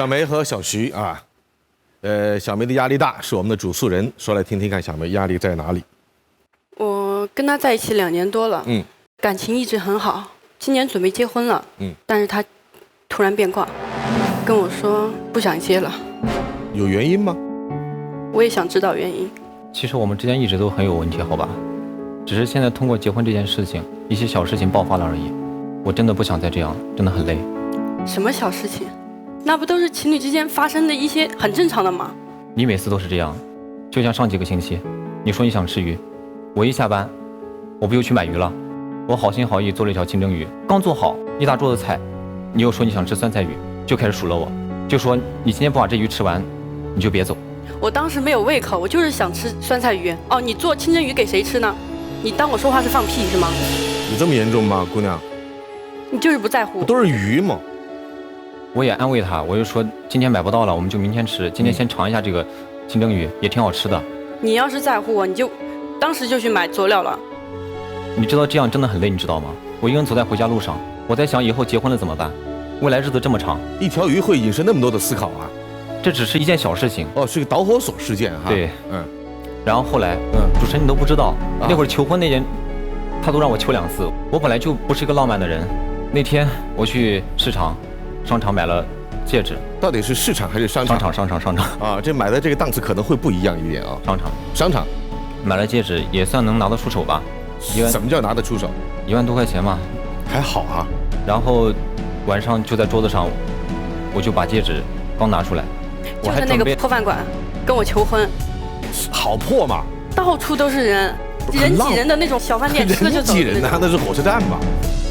小梅和小徐啊，小梅的压力大，是我们的主诉人，说来听听看，小梅压力在哪里？我跟他在一起2年多了，感情一直很好，今年准备结婚了，但是他突然变卦，跟我说不想结了。有原因吗？我也想知道原因。其实我们之间一直都很有问题，好吧？只是现在通过结婚这件事情，一些小事情爆发了而已。我真的不想再这样，真的很累。什么小事情？那不都是情侣之间发生的一些很正常的吗？你每次都是这样，就像上几个星期，你说你想吃鱼，我一下班，我不又去买鱼了？我好心好意做了一条清蒸鱼，刚做好一大桌子菜，你又说你想吃酸菜鱼，就开始数落我，就说你今天不把这鱼吃完，你就别走。我当时没有胃口，我就是想吃酸菜鱼。哦，你做清蒸鱼给谁吃呢？你当我说话是放屁是吗？有这么严重吗，姑娘？你就是不在乎。不都是鱼吗？我也安慰他，我就说今天买不到了，我们就明天吃。今天先尝一下这个清蒸鱼，也挺好吃的。你要是在乎我，你就当时就去买佐料了。你知道这样真的很累，你知道吗？我一个人走在回家路上，我在想以后结婚了怎么办？未来日子这么长，一条鱼会引申那么多的思考啊！这只是一件小事情。哦，是个导火索事件哈。对，然后后来，主持人你都不知道，那会儿求婚那天，他都让我求2次。我本来就不是一个浪漫的人，那天我去商场买了戒指。到底是市场还是商场？商场啊，这买的这个档次可能会不一样一点啊。商场买了戒指也算能拿得出手吧？什么叫拿得出手？1万多块钱嘛，还好啊。然后晚上就在桌子上，我就把戒指刚拿出来，就是那个破饭馆跟我求婚。好破嘛，到处都是人，人挤人的那种小饭店，吃了就走。人挤人啊，那是火车站吧？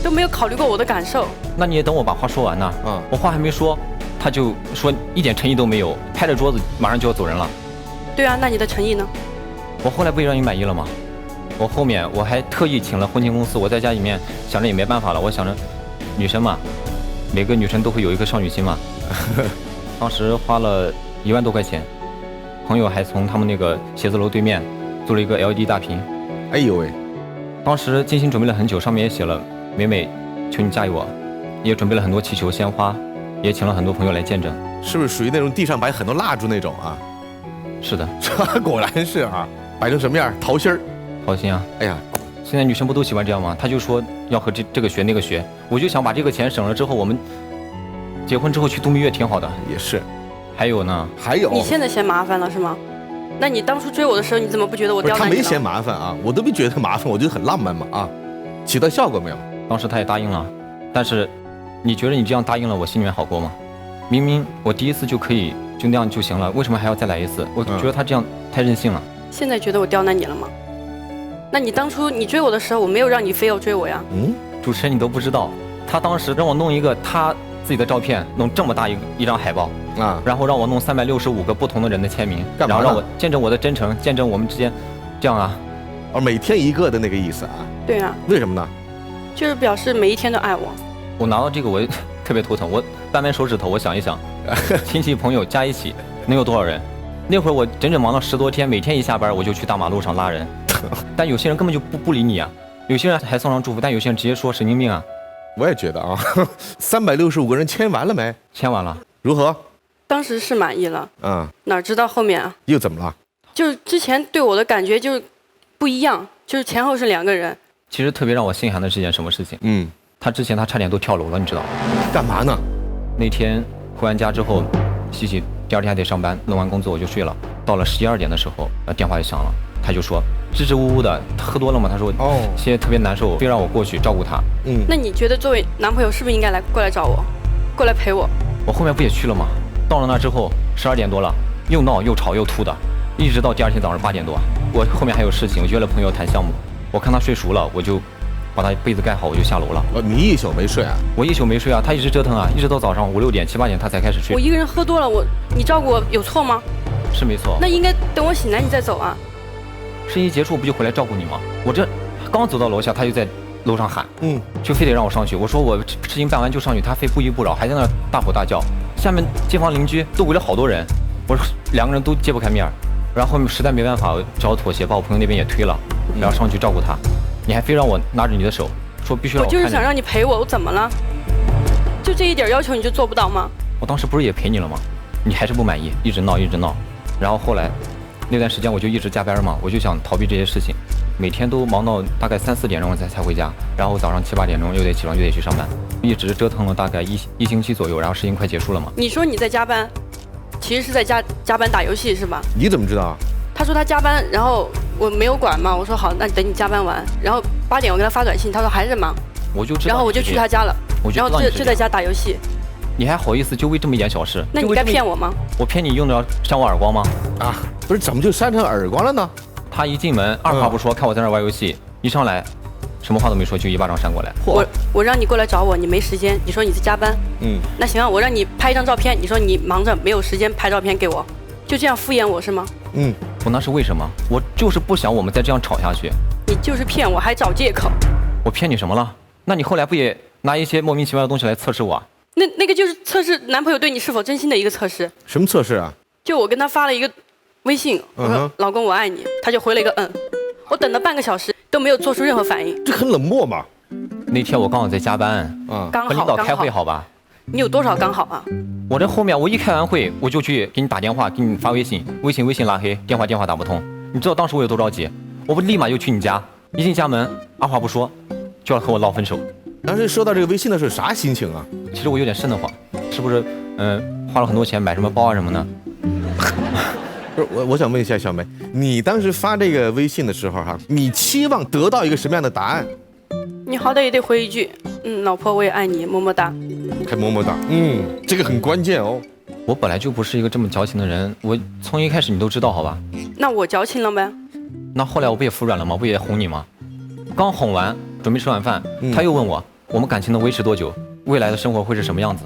都没有考虑过我的感受。那你也等我把话说完呢。我话还没说，他就说一点诚意都没有，拍着桌子马上就要走人了。对啊，那你的诚意呢？我后来不也让你满意了吗？我后面我还特意请了婚庆公司，我在家里面想着也没办法了，我想着女生嘛，每个女生都会有一颗少女心嘛。当时花了1万多块钱。朋友还从他们那个写字楼对面做了一个 LED 大屏。哎呦喂！当时精心准备了很久，上面也写了“美美，求你嫁给我”，也准备了很多气球、鲜花，也请了很多朋友来见证。是不是属于那种地上摆很多蜡烛那种啊？是的，果然是啊，摆成什么样？桃心儿，桃心啊！哎呀，现在女生不都喜欢这样吗？她就说要和这个学那个学，我就想把这个钱省了之后，我们结婚之后去度蜜月挺好的。也是。还有呢？还有，你现在嫌麻烦了是吗？那你当初追我的时候，你怎么不觉得我刁难你了？他没嫌麻烦啊，我都没觉得麻烦，我觉得很浪漫嘛啊，起到效果没有？当时他也答应了，但是你觉得你这样答应了，我心里面好过吗？明明我第1次就可以就那样就行了，为什么还要再来1次？我觉得他这样太任性了。现在觉得我刁难你了吗？那你当初你追我的时候，我没有让你非要追我呀？主持人你都不知道，他当时让我弄一个他自己的照片，弄这么大一张海报啊，然后让我弄365个不同的人的签名，然后让我见证我的真诚，见证我们之间，这样啊，每天1个的那个意思啊？对啊。为什么呢？就是表示每一天都爱我。我拿到这个我特别头疼，我掰掰手指头，我想一想，亲戚朋友加一起能有多少人？那会儿我整整忙了10多天，每天一下班我就去大马路上拉人，但有些人根本就不理你啊，有些人还送上祝福，但有些人直接说神经病啊。我也觉得啊，365个人签完了没？签完了。如何？当时是满意了，哪知道后面啊？又怎么了？就是之前对我的感觉就是不一样，就是前后是2个人。其实特别让我心寒的是件什么事情？他之前他差点都跳楼了，你知道吗？干嘛呢？那天回完家之后，洗洗，第2天还得上班，弄完工作我就睡了。到了11、2点的时候，电话就响了，他就说支支吾吾的，他喝多了嘛，他说现在特别难受，非让我过去照顾他。那你觉得作为男朋友是不是应该过来找我，过来陪我？我后面不也去了吗？到了那之后12点多了，又闹又吵又吐的，一直到第2天早上8点多。我后面还有事情，我约了朋友谈项目，我看他睡熟了，我就把他被子盖好，我就下楼了。你1宿没睡啊？我1宿没睡啊，他一直折腾啊，一直到早上5、6点、7、8点他才开始睡。我一个人喝多了，你照顾我有错吗？是没错。那应该等我醒来你再走啊。事情结束不就回来照顾你吗？我这刚走到楼下，他就在楼上喊，就非得让我上去。我说我事情办完就上去，他非不依不饶，还在那大吼大叫。下面街坊邻居都围了好多人，我说2个人都揭不开面，然后后面实在没办法，我只好妥协，把我朋友那边也推了，然后上去照顾他。你还非让我拿着你的手，说必须让我看着。我就是想让你陪我，我怎么了？就这一点要求你就做不到吗？我当时不是也陪你了吗？你还是不满意，一直闹一直闹。然后后来那段时间我就一直加班嘛，我就想逃避这些事情，每天都忙到大概3、4点钟才回家，然后早上7、8点钟又得起床又得去上班，一直折腾了大概一星期左右，然后事情快结束了嘛。你说你在加班，其实是在加班打游戏是吧？你怎么知道啊？他说他加班，然后我没有管嘛，我说好，那等你加班完，然后8点我给他发短信，他说还在忙，我就知道，然后我就去他家了，然后就在家打游戏。你还好意思就为这么一点小事？那你该骗我吗？我骗你用得着扇我耳光吗？啊，不是，怎么就扇成耳光了呢？他一进门，二话不说，看我在那玩游戏，一上来，什么话都没说，就一巴掌扇过来。我让你过来找我，你没时间，你说你在加班。那行啊，我让你拍一张照片，你说你忙着没有时间拍照片给我，就这样敷衍我是吗？我那是为什么？我就是不想我们再这样吵下去。你就是骗我，还找借口。我骗你什么了？那你后来不也拿一些莫名其妙的东西来测试我？那个就是测试男朋友对你是否真心的一个测试。什么测试啊？就我跟他发了一个微信，我说老公我爱你，他就回了一个我等了半个小时都没有做出任何反应。这很冷漠嘛。那天我刚好在加班，刚好和领导开会好吧？你有多少刚好啊？我这后面我一开完会，我就去给你打电话，给你发微信，微信拉黑，电话打不通。你知道当时我有多着急？我不立马就去你家，一进家门，二话不说就要和我闹分手。当时收到这个微信的时候啥心情啊？其实我有点瘆得慌，是不是？花了很多钱买什么包啊什么的。不是我想问一下小梅，你当时发这个微信的时候哈，你期望得到一个什么样的答案？你好歹也得回一句，老婆我也爱你，么么哒。还么么哒，这个很关键哦。我本来就不是一个这么矫情的人，我从一开始你都知道好吧？那我矫情了呗？那后来我不也服软了吗？不也哄你吗？刚哄完，准备吃晚饭，他又问我们感情能维持多久，未来的生活会是什么样子？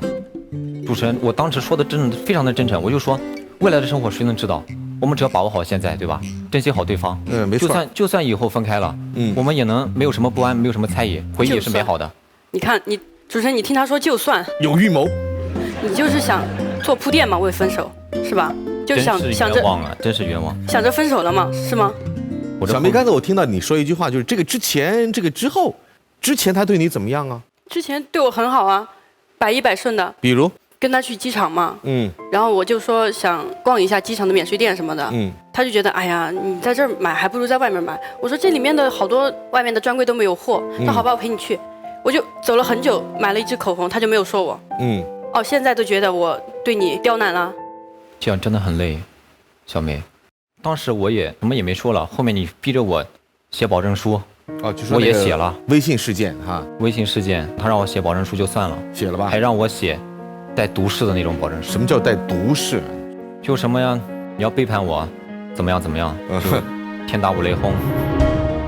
主持人，我当时说的真的非常的真诚，我就说未来的生活谁能知道？我们只要把握好现在，对吧？珍惜好对方。没错。就算以后分开了，我们也能没有什么不安，没有什么猜疑，回忆也是美好的。你看，主持人，你听他说就算有预谋，你就是想做铺垫嘛，为分手是吧？就想着真是冤枉，想着分手了吗？是吗？小梅，刚才我听到你说一句话，就是这个之前，这个之后，之前他对你怎么样啊？之前对我很好啊，百依百顺的。比如跟他去机场嘛，然后我就说想逛一下机场的免税店什么的，他就觉得哎呀，你在这儿买还不如在外面买。我说这里面的好多外面的专柜都没有货，那好吧，我陪你去。我就走了很久，买了一支口红，他就没有说我。现在都觉得我对你刁难了。这样真的很累，小梅。当时我也什么也没说了，后面你逼着我写保证书，就是我也写了。微信事件哈，微信事件，他让我写保证书就算了，写了吧？还让我写带毒誓的那种保证书。什么叫带毒誓？就什么呀？你要背叛我，怎么样？就天打五雷轰，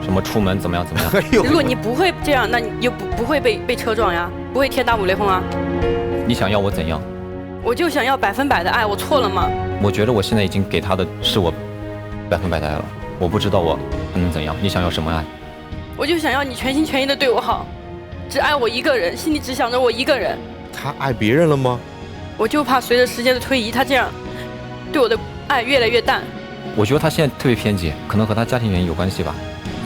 什么出门怎么样？如果你不会这样，那你又不会被车撞呀，不会天打五雷轰啊。你想要我怎样？我就想要100%的爱，我错了吗？我觉得我现在已经给他的是我100%的爱了，我不知道我还能怎样。你想要什么爱？我就想要你全心全意的对我好，只爱我一个人，心里只想着我一个人。他爱别人了吗？我就怕随着时间的推移，他这样对我的爱越来越淡。我觉得他现在特别偏激，可能和他家庭原因有关系吧，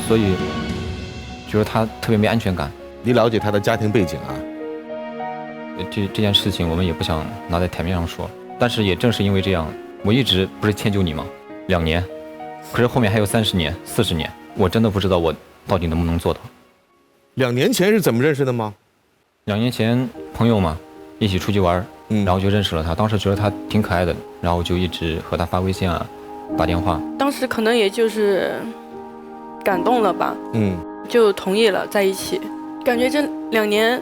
所以觉得他特别没安全感。你了解他的家庭背景啊？这件事情我们也不想拿在台面上说，但是也正是因为这样，我一直不是迁就你吗？2年，可是后面还有30年、40年，我真的不知道我到底能不能做到。2年前是怎么认识的吗？2年前朋友嘛，一起出去玩，然后就认识了他。当时觉得他挺可爱的，然后就一直和他发微信啊，打电话。当时可能也就是感动了吧，就同意了在一起。感觉这2年，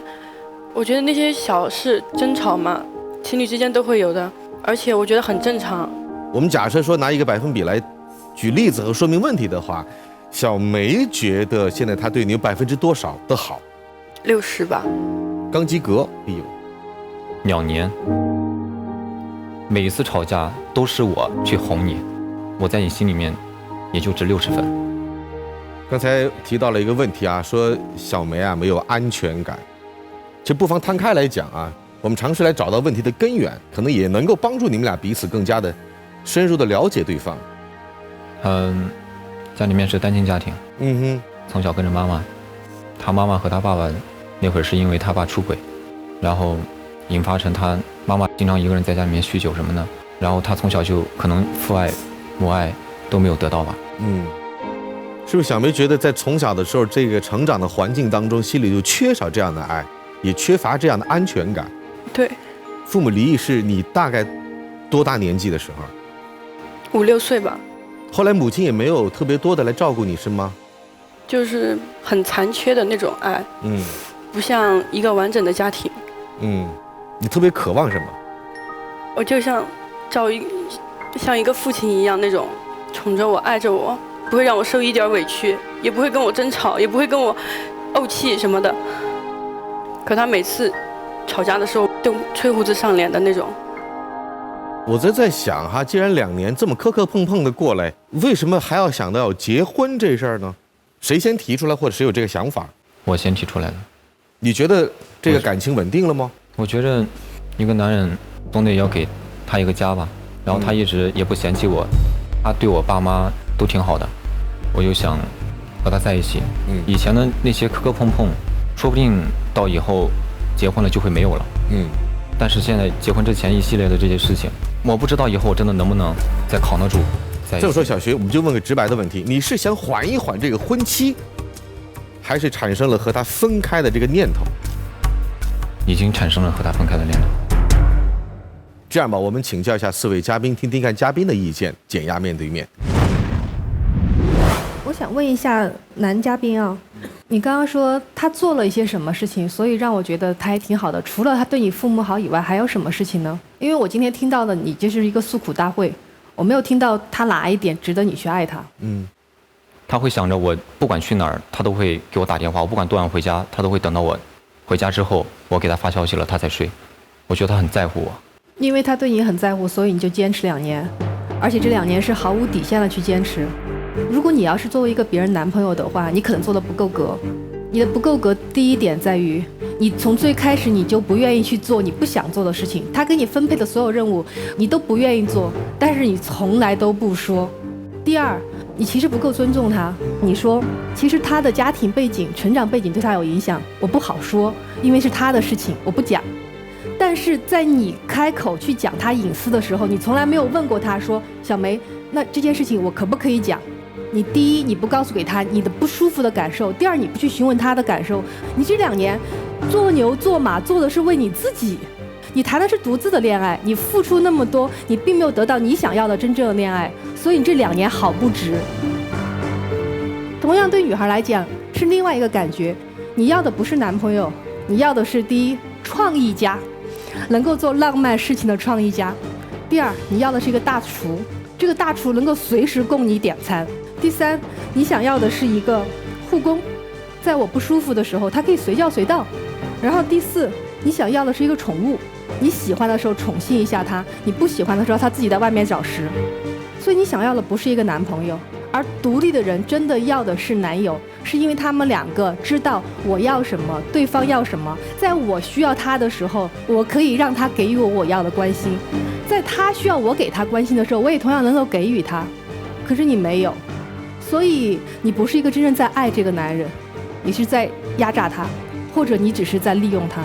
我觉得那些小事争吵嘛，情侣之间都会有的，而且我觉得很正常。我们假设说拿一个百分比来举例子和说明问题的话，小梅觉得现在她对你有多少的好？60吧。刚及格。哎呦，2年，每一次吵架都是我去哄你，我在你心里面也就值60分。刚才提到了一个问题啊，说小梅啊没有安全感，其实不妨摊开来讲啊，我们尝试来找到问题的根源，可能也能够帮助你们俩彼此更加的深入的了解对方。家里面是单亲家庭，从小跟着妈妈，他妈妈和他爸爸那会儿是因为他爸出轨，然后引发成他妈妈经常一个人在家里面酗酒什么的，然后他从小就可能父爱母爱都没有得到吧。是不是小梅觉得在从小的时候这个成长的环境当中，心里就缺少这样的爱，也缺乏这样的安全感？对。父母离异是你大概多大年纪的时候？5、6岁吧。后来母亲也没有特别多的来照顾你是吗？就是很残缺的那种爱，不像一个完整的家庭。你特别渴望什么？我就像像一个父亲一样那种宠着我爱着我，不会让我受一点委屈，也不会跟我争吵，也不会跟我怄气什么的。可他每次吵架的时候就吹胡子上脸的那种。我在想哈，既然2年这么磕磕碰碰的过来，为什么还要想到要结婚这事儿呢？谁先提出来，或者谁有这个想法？我先提出来的。你觉得这个感情稳定了吗？我觉得一个男人总得要给他一个家吧，然后他一直也不嫌弃我，他对我爸妈都挺好的，我就想和他在一起。以前的那些磕磕碰碰，说不定到以后结婚了就会没有了。但是现在结婚之前一系列的这些事情，我不知道以后真的能不能再扛得住。这么说，小徐，我们就问个直白的问题：你是想缓一缓这个婚期，还是产生了和他分开的这个念头？已经产生了和他分开的念头。这样吧，我们请教一下4位嘉宾，听听看嘉宾的意见，减压面对面。我想问一下男嘉宾啊，你刚刚说他做了一些什么事情，所以让我觉得他还挺好的。除了他对你父母好以外，还有什么事情呢？因为我今天听到的你就是一个诉苦大会，我没有听到他哪一点值得你去爱他。他会想着我不管去哪儿，他都会给我打电话，我不管多晚回家，他都会等到我回家之后，我给他发消息了，他才睡。我觉得他很在乎我。因为他对你很在乎，所以你就坚持2年，而且这2年是毫无底线的去坚持。如果你要是作为一个别人男朋友的话，你可能做的不够格。你的不够格第一点在于，你从最开始你就不愿意去做你不想做的事情，他给你分配的所有任务你都不愿意做，但是你从来都不说。第二，你其实不够尊重他。你说其实他的家庭背景、成长背景对他有影响，我不好说，因为是他的事情，我不讲。但是在你开口去讲他隐私的时候，你从来没有问过他说，小梅，那这件事情我可不可以讲？你第一，你不告诉给他你的不舒服的感受；第二，你不去询问他的感受。你这2年做牛做马做的是为你自己，你谈的是独自的恋爱，你付出那么多，你并没有得到你想要的真正的恋爱，所以你这2年好不值。同样对女孩来讲是另外一个感觉，你要的不是男朋友，你要的是第一，创意家，能够做浪漫事情的创意家；第二，你要的是一个大厨，这个大厨能够随时供你点餐；第三，你想要的是一个护工，在我不舒服的时候他可以随叫随到；然后第四，你想要的是一个宠物，你喜欢的时候宠幸一下他，你不喜欢的时候他自己在外面找食。所以你想要的不是一个男朋友，而独立的人真的要的是男友，是因为他们2个知道我要什么，对方要什么，在我需要他的时候，我可以让他给予我要的关心，在他需要我给他关心的时候，我也同样能够给予他。可是你没有，所以你不是一个真正在爱这个男人，你是在压榨他，或者你只是在利用他。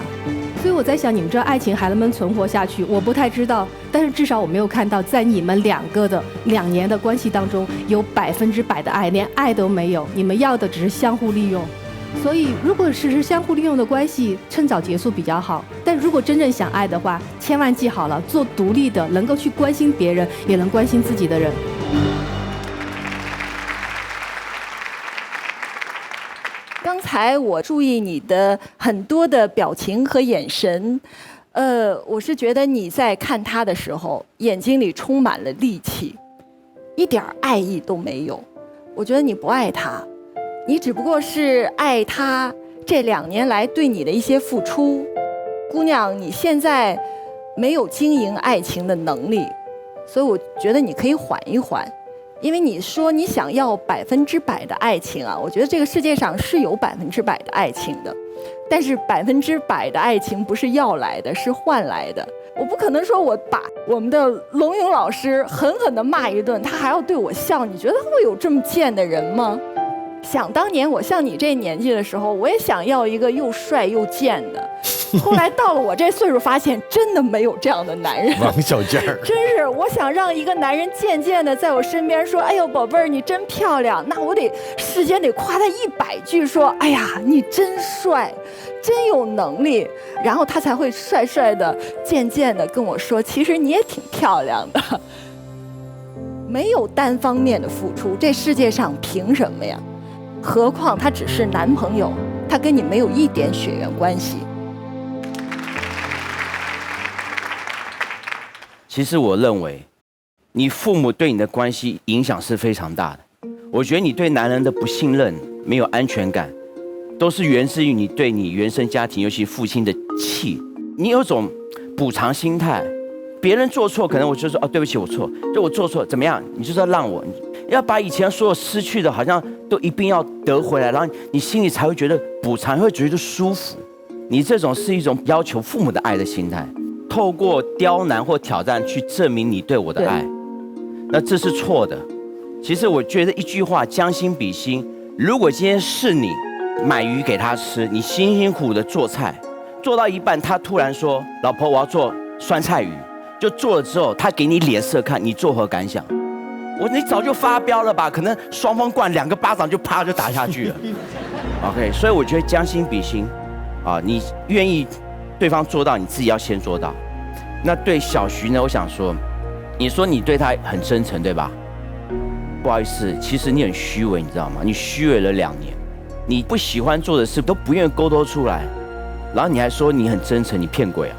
所以我在想，你们这爱情还能不能存活下去，我不太知道，但是至少我没有看到在你们2个的2年的关系当中有100%的爱，连爱都没有，你们要的只是相互利用。所以如果是相互利用的关系，趁早结束比较好。但如果真正想爱的话，千万记好了，做独立的，能够去关心别人也能关心自己的人。刚才我注意你的很多的表情和眼神，我是觉得你在看他的时候，眼睛里充满了戾气，一点爱意都没有。我觉得你不爱他，你只不过是爱他这2年来对你的一些付出。姑娘，你现在没有经营爱情的能力，所以我觉得你可以缓一缓。因为你说你想要100%的爱情啊，我觉得这个世界上是有100%的爱情的，但是100%的爱情不是要来的，是换来的。我不可能说我把我们的龙勇老师狠狠地骂一顿，他还要对我笑，你觉得会有这么贱的人吗？想当年我像你这年纪的时候，我也想要一个又帅又贱的，后来到了我这岁数，发现真的没有这样的男人。王小贱儿，真是，我想让一个男人渐渐的在我身边说：“哎呦，宝贝儿，你真漂亮。”那我得事先得夸他100句，说：“哎呀，你真帅，真有能力。”然后他才会帅帅的、渐渐的跟我说：“其实你也挺漂亮的。”没有单方面的付出，这世界上凭什么呀？何况他只是男朋友，他跟你没有一点血缘关系。其实我认为，你父母对你的关系影响是非常大的。我觉得你对男人的不信任、没有安全感，都是源自于你对你原生家庭，尤其父亲的气。你有种补偿心态，别人做错，可能我就说哦，对不起，我错，就我做错，怎么样？你就是要让我，要把以前所有失去的，好像都一并要得回来，然后你心里才会觉得补偿，会觉得舒服。你这种是一种要求父母的爱的心态。透过刁难或挑战去证明你对我的爱，那这是错的。其实我觉得一句话，将心比心。如果今天是你买鱼给他吃，你辛辛苦苦的做菜，做到一半，他突然说：“老婆，我要做酸菜鱼。”就做了之后，他给你脸色看，你作何感想？你早就发飙了吧？可能双方灌2个巴掌就啪就打下去了。OK， 所以我觉得将心比心，你愿意对方做到，你自己要先做到。那对小徐呢？我想说，你说你对他很真诚，对吧？不好意思，其实你很虚伪，你知道吗？你虚伪了2年，你不喜欢做的事都不愿意沟通出来，然后你还说你很真诚，你骗鬼啊！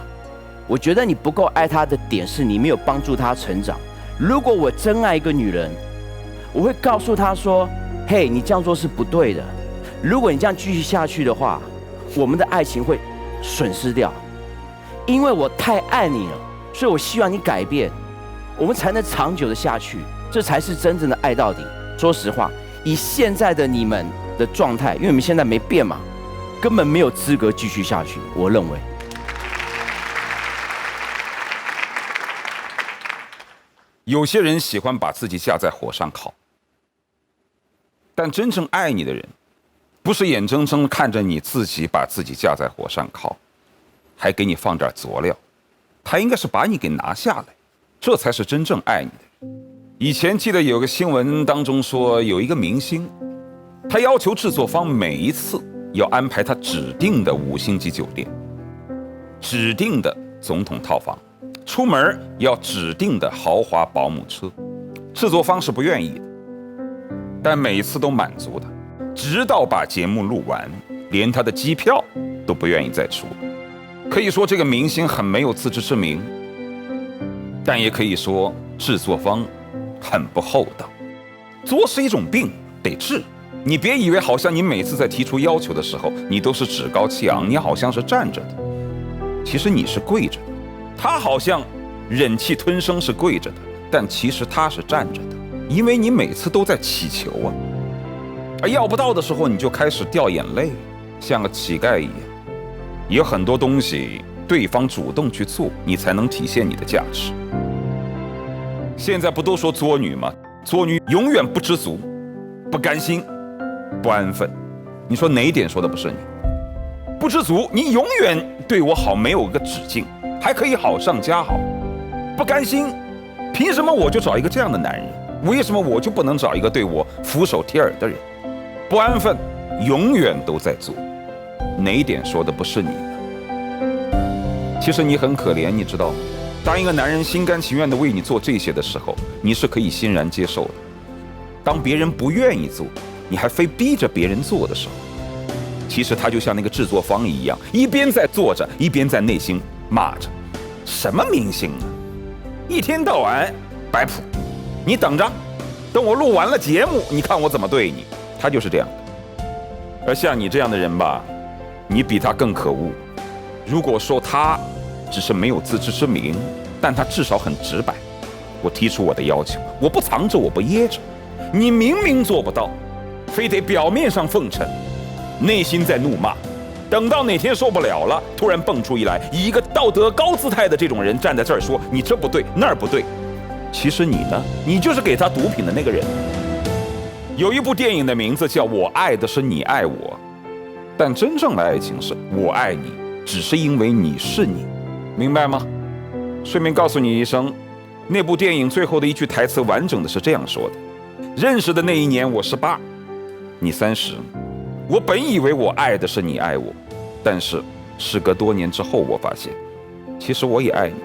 我觉得你不够爱他的点是你没有帮助他成长。如果我真爱一个女人，我会告诉她说：“嘿，你这样做是不对的。如果你这样继续下去的话，我们的爱情会损失掉。因为我太爱你了，所以我希望你改变，我们才能长久的下去，这才是真正的爱到底。”说实话，以现在的你们的状态，因为你们现在没变嘛，根本没有资格继续下去。我认为。有些人喜欢把自己架在火上烤，但真正爱你的人，不是眼睁睁看着你自己把自己架在火上烤，还给你放点佐料，他应该是把你给拿下来，这才是真正爱你的人。以前记得有个新闻当中说，有一个明星，他要求制作方每一次要安排他指定的5星级酒店，指定的总统套房，出门要指定的豪华保姆车。制作方是不愿意的，但每次都满足他，直到把节目录完，连他的机票都不愿意再出了。可以说这个明星很没有自知之明，但也可以说制作方很不厚道。作是一种病，得治。你别以为好像你每次在提出要求的时候，你都是趾高气昂，你好像是站着的，其实你是跪着的。他好像忍气吞声是跪着的，但其实他是站着的，因为你每次都在祈求啊，而要不到的时候你就开始掉眼泪，像个乞丐一样。有很多东西对方主动去做，你才能体现你的价值。现在不都说作女吗？作女永远不知足，不甘心，不安分。你说哪一点说的不是你？不知足，你永远对我好，没有个止境，还可以好上加好。不甘心，凭什么我就找一个这样的男人？为什么我就不能找一个对我俯首帖耳的人？不安分，永远都在做。哪一点说的不是你的？其实你很可怜，你知道吗？当一个男人心甘情愿地为你做这些的时候，你是可以欣然接受的。当别人不愿意做，你还非逼着别人做的时候，其实他就像那个制作方一样，一边在做着，一边在内心骂着：什么明星啊，一天到晚摆谱，你等着，等我录完了节目，你看我怎么对你。他就是这样的。而像你这样的人吧，你比他更可恶。如果说他只是没有自知之明，但他至少很直白。我提出我的要求，我不藏着，我不掖着。你明明做不到，非得表面上奉承，内心在怒骂。等到哪天受不了了，突然蹦出一来，以一个道德高姿态的这种人站在这儿说你这不对那儿不对。其实你呢，你就是给他毒品的那个人。有一部电影的名字叫《我爱的是你爱我》，但真正的爱情是我爱你，只是因为你是你，明白吗？顺便告诉你一声，那部电影最后的一句台词完整的是这样说的：认识的那一年我18，你30。我本以为我爱的是你爱我，但是时隔多年之后，我发现，其实我也爱你。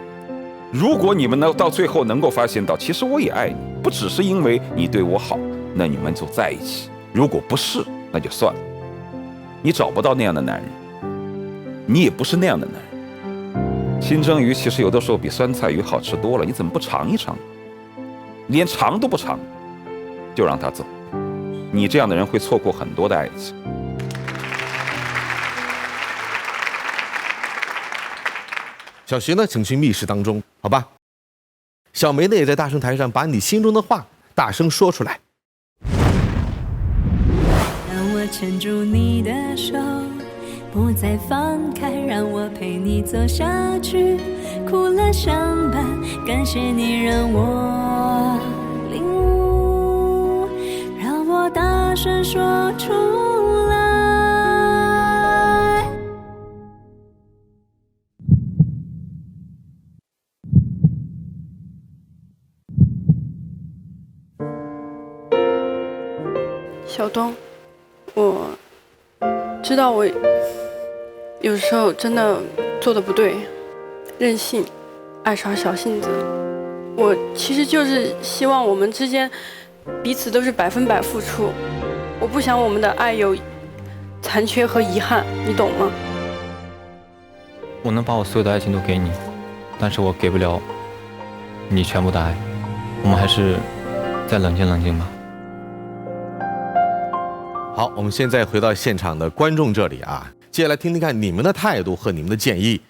如果你们到最后能够发现到，其实我也爱你，不只是因为你对我好，那你们就在一起。如果不是，那就算了。你找不到那样的男人，你也不是那样的男人。清蒸鱼其实有的时候比酸菜鱼好吃多了，你怎么不尝一尝？连尝都不尝，就让他走。你这样的人会错过很多的爱情。小徐呢，请去密室当中，好吧？小梅呢，也在大声台上把你心中的话大声说出来。让我牵住你的手，不再放开，让我陪你走下去，苦乐相伴，感谢你让我领悟，让我大声说出来。小东，我知道我有时候真的做的不对，任性，爱耍小性子。我其实就是希望我们之间彼此都是100%付出，我不想我们的爱有残缺和遗憾，你懂吗？我能把我所有的爱情都给你，但是我给不了你全部的爱。我们还是再冷静冷静吧。好，我们现在回到现场的观众这里啊，接下来听听看你们的态度和你们的建议。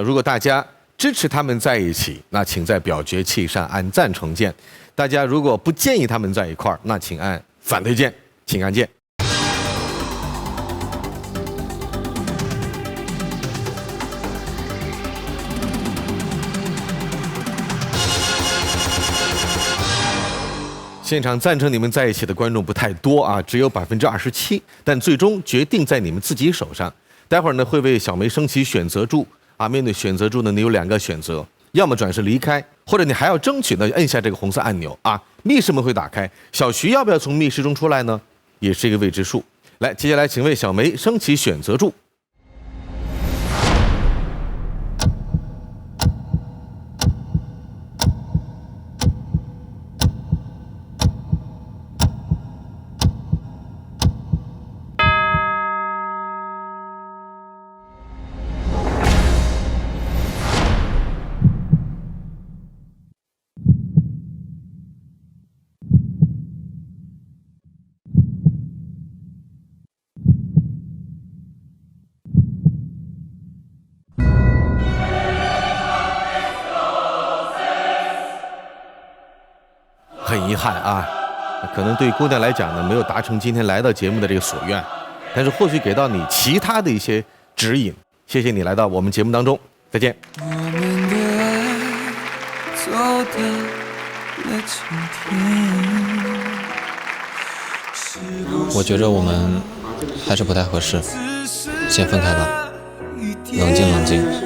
如果大家支持他们在一起，那请在表决器上按赞成键；大家如果不建议他们在一块儿，那请按反对键，请按键。现场赞成你们在一起的观众不太多啊，只有27%，但最终决定在你们自己手上。待会儿呢，会为小梅升起选择柱啊，面对选择柱呢，你有2个选择，要么转身离开，或者你还要争取呢，摁下这个红色按钮啊，密室门会打开。小徐要不要从密室中出来呢？也是一个未知数。来，接下来请为小梅升起选择柱。很遗憾啊，可能对姑娘来讲呢，没有达成今天来到节目的这个所愿，但是或许给到你其他的一些指引。谢谢你来到我们节目当中，再见。我们的爱走到了今天，我觉着我们还是不太合适，先分开吧，冷静冷静。